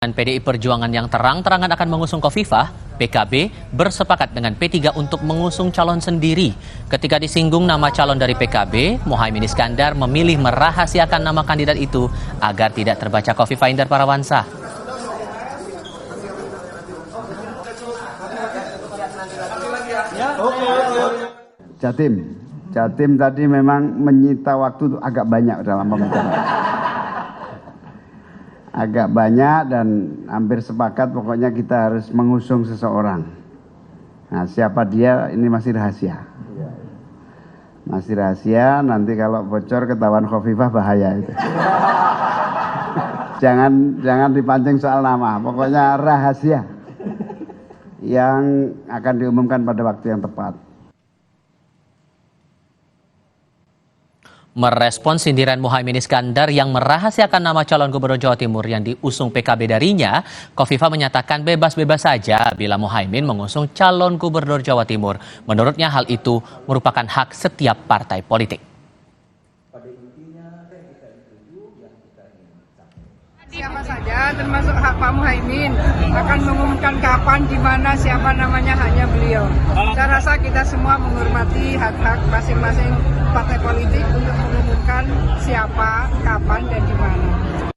PDI Perjuangan yang terang-terangan akan mengusung Khofifah, PKB bersepakat dengan P3 untuk mengusung calon sendiri. Ketika disinggung nama calon dari PKB, Muhaimin Iskandar memilih merahasiakan nama kandidat itu agar tidak terbaca Khofifah Indar Parawansa. Jatim tadi memang menyita waktu agak banyak dalam pembicaraan. Agak banyak dan hampir sepakat pokoknya kita harus mengusung seseorang. Nah, siapa dia ini masih rahasia. Masih rahasia, nanti kalau bocor ketahuan Khofifah bahaya itu. Jangan dipancing soal nama, pokoknya rahasia yang akan diumumkan pada waktu yang tepat. Merespon sindiran Muhaimin Iskandar yang merahasiakan nama calon gubernur Jawa Timur yang diusung PKB darinya, Khofifah menyatakan bebas-bebas saja bila Muhaimin mengusung calon gubernur Jawa Timur. Menurutnya hal itu merupakan hak setiap partai politik. Siapa saja termasuk hak Pak Muhaimin akan mengumumkan kapan, di mana, siapa namanya hanya beliau. Saya rasa kita semua menghormati hak-hak masing-masing partai politik untuk mengumumkan siapa, kapan, dan di mana.